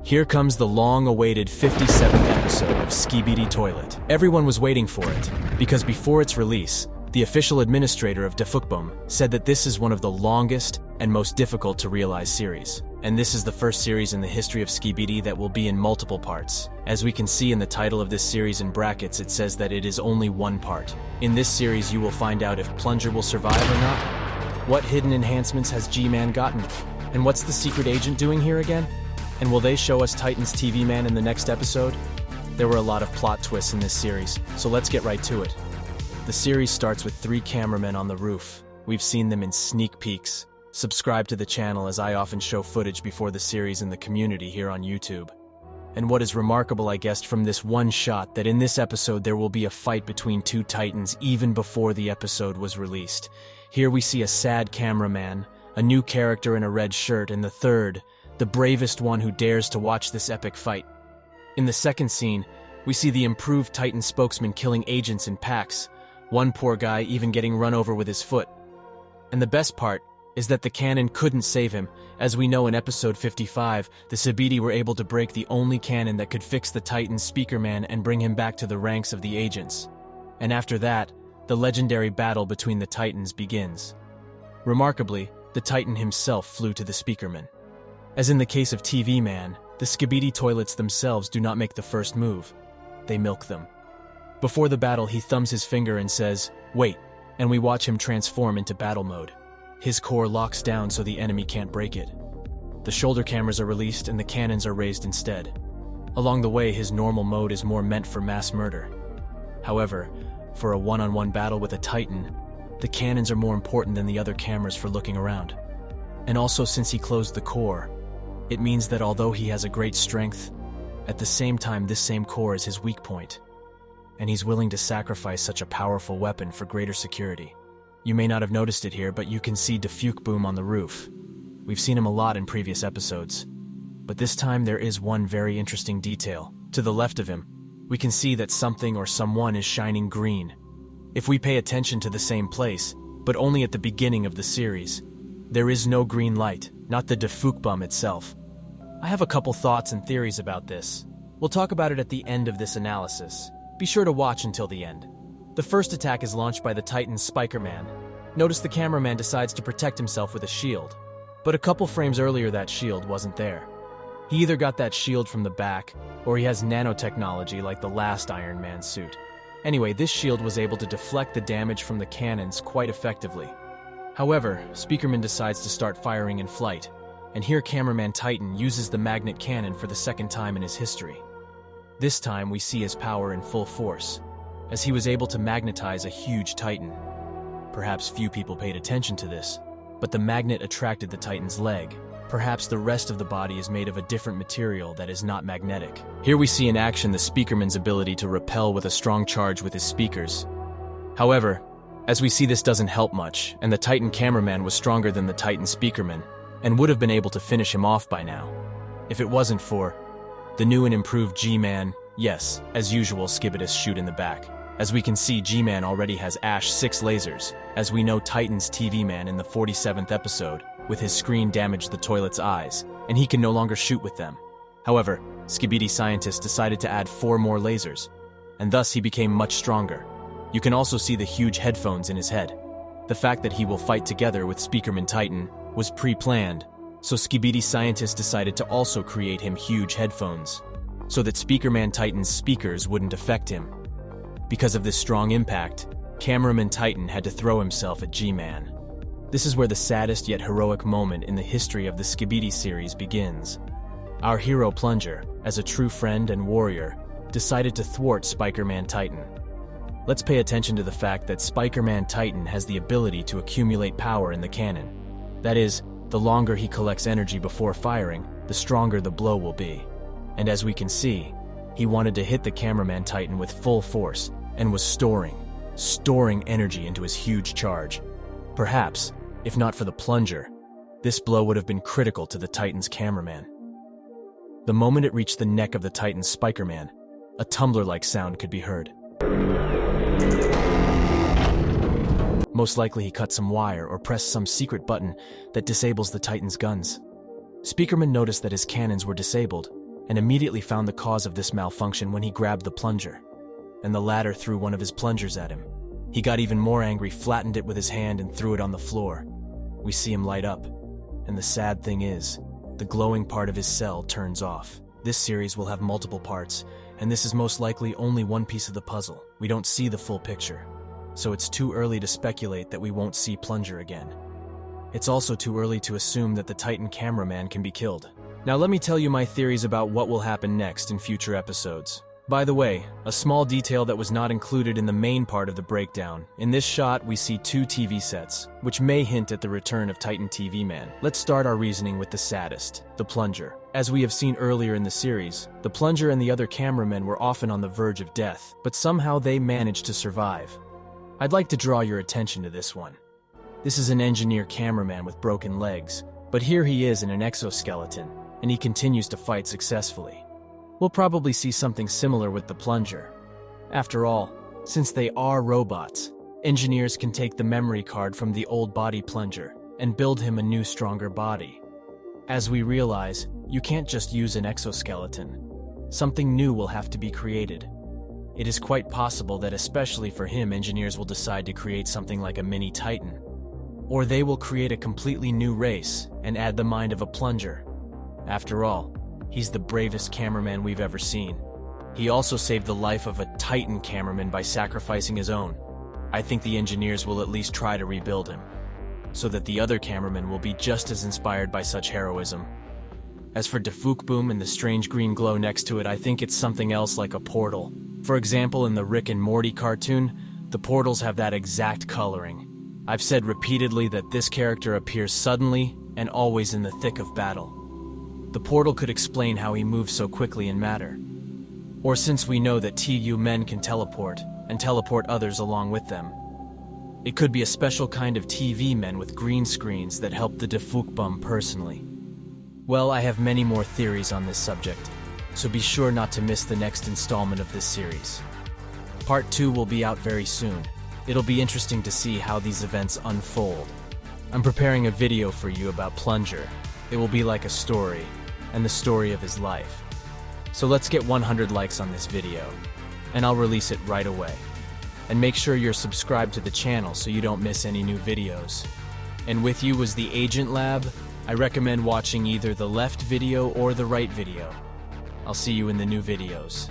Here comes the long-awaited 57th episode of Skibidi Toilet. Everyone was waiting for it, because before its release, the official administrator of Defukbum said that this is one of the longest and most difficult to realize series. And this is the first series in the history of Skibidi that will be in multiple parts. As we can see in the title of this series in brackets, it says that it is only one part. In this series, you will find out if Plunger will survive or not. What hidden enhancements has G-Man gotten? And what's the secret agent doing here again? And will they show us Titan's TV man in the next episode? There were a lot of plot twists in this series, so let's get right to it. The series starts with 3 cameramen on the roof. We've seen them in sneak peeks. Subscribe to the channel, as I often show footage before the series in the community here on YouTube. And what is remarkable, I guessed, from this one shot, that in this episode there will be a fight between 2 Titans even before the episode was released. Here we see a sad cameraman, a new character in a red shirt, and the third, the bravest one who dares to watch this epic fight. In the second scene, we see the improved Titan spokesman killing agents in packs, one poor guy even getting run over with his foot. And the best part is that the cannon couldn't save him. As we know in episode 55, the Skibidi were able to break the only cannon that could fix the Titan's speakerman and bring him back to the ranks of the agents. And after that, the legendary battle between the Titans begins. Remarkably, the Titan himself flew to the speakerman. As in the case of TV Man, the Skibidi Toilets themselves do not make the first move. They milk them. Before the battle, he thumbs his finger and says, "Wait," and we watch him transform into battle mode. His core locks down so the enemy can't break it. The shoulder cameras are released and the cannons are raised instead. Along the way, his normal mode is more meant for mass murder. However, for a one-on-one battle with a Titan, the cannons are more important than the other cameras for looking around. And also, since he closed the core, it means that although he has a great strength, at the same time this same core is his weak point, and he's willing to sacrifice such a powerful weapon for greater security. You may not have noticed it here, but you can see Defukbum on the roof. We've seen him a lot in previous episodes, but this time there is one very interesting detail. To the left of him, we can see that something or someone is shining green. If we pay attention to the same place, but only at the beginning of the series, there is no green light, not the Defukbum itself. I have a couple thoughts and theories about this. We'll talk about it at the end of this analysis. Be sure to watch until the end. The first attack is launched by the Titan's Spikerman. Notice the cameraman decides to protect himself with a shield. But a couple frames earlier, that shield wasn't there. He either got that shield from the back, or he has nanotechnology like the last Iron Man suit. Anyway, this shield was able to deflect the damage from the cannons quite effectively. However, Speakerman decides to start firing in flight, and here cameraman Titan uses the magnet cannon for the second time in his history. This time we see his power in full force, as he was able to magnetize a huge Titan. Perhaps few people paid attention to this, but the magnet attracted the Titan's leg. Perhaps the rest of the body is made of a different material that is not magnetic. Here we see in action the Speakerman's ability to repel with a strong charge with his speakers. However, as we see, this doesn't help much, and the Titan cameraman was stronger than the Titan speakerman, and would have been able to finish him off by now, if it wasn't for the new and improved G-Man. Yes, as usual, Skibidis shoot in the back. As we can see, G-Man already has Ash 6 lasers, as we know Titan's TV man in the 47th episode, with his screen damaged the toilet's eyes, and he can no longer shoot with them. However, Skibidi scientists decided to add 4 more lasers, and thus he became much stronger. You can also see the huge headphones in his head. The fact that he will fight together with Speakerman Titan was pre-planned, so Skibidi scientists decided to also create him huge headphones, so that Speakerman Titan's speakers wouldn't affect him. Because of this strong impact, Cameraman Titan had to throw himself at G-Man. This is where the saddest yet heroic moment in the history of the Skibidi series begins. Our hero Plunger, as a true friend and warrior, decided to thwart Spikerman Titan. Let's pay attention to the fact that Spikerman Titan has the ability to accumulate power in the cannon. That is, the longer he collects energy before firing, the stronger the blow will be. And as we can see, he wanted to hit the cameraman Titan with full force and was storing energy into his huge charge. Perhaps, if not for the Plunger, this blow would have been critical to the Titan's cameraman. The moment it reached the neck of the Titan's Spikerman, a tumbler-like sound could be heard. Most likely he cut some wire or pressed some secret button that disables the Titan's guns. Speakerman noticed that his cannons were disabled, and immediately found the cause of this malfunction when he grabbed the plunger, and the latter threw one of his plungers at him. He got even more angry, flattened it with his hand, and threw it on the floor. We see him light up, and the sad thing is, the glowing part of his cell turns off. This series will have multiple parts, and this is most likely only one piece of the puzzle. We don't see the full picture, so it's too early to speculate that we won't see Plunger again. It's also too early to assume that the Titan cameraman can be killed. Now let me tell you my theories about what will happen next in future episodes. By the way, a small detail that was not included in the main part of the breakdown. In this shot, we see 2 TV sets, which may hint at the return of Titan TV Man. Let's start our reasoning with the saddest, the Plunger. As we have seen earlier in the series, the Plunger and the other cameramen were often on the verge of death, but somehow they managed to survive. I'd like to draw your attention to this one. This is an engineer cameraman with broken legs, but here he is in an exoskeleton, and he continues to fight successfully. We'll probably see something similar with the Plunger. After all, since they are robots, engineers can take the memory card from the old body Plunger and build him a new, stronger body. As we realize, you can't just use an exoskeleton. Something new will have to be created. It is quite possible that especially for him, engineers will decide to create something like a mini Titan. Or they will create a completely new race and add the mind of a Plunger. After all, he's the bravest cameraman we've ever seen. He also saved the life of a Titan cameraman by sacrificing his own. I think the engineers will at least try to rebuild him, so that the other cameramen will be just as inspired by such heroism. As for Defukboom and the strange green glow next to it, I think it's something else like a portal. For example, in the Rick and Morty cartoon, the portals have that exact coloring. I've said repeatedly that this character appears suddenly and always in the thick of battle. The portal could explain how he moves so quickly in matter. Or since we know that TU men can teleport, and teleport others along with them, it could be a special kind of TV men with green screens that help the Defukboom personally. Well, I have many more theories on this subject, so be sure not to miss the next installment of this series. Part 2 will be out very soon. It'll be interesting to see how these events unfold. I'm preparing a video for you about Plunger. It will be like a story, and the story of his life. So let's get 100 likes on this video, and I'll release it right away. And make sure you're subscribed to the channel so you don't miss any new videos. And with you was the Agent Lab. I recommend watching either the left video or the right video. I'll see you in the new videos.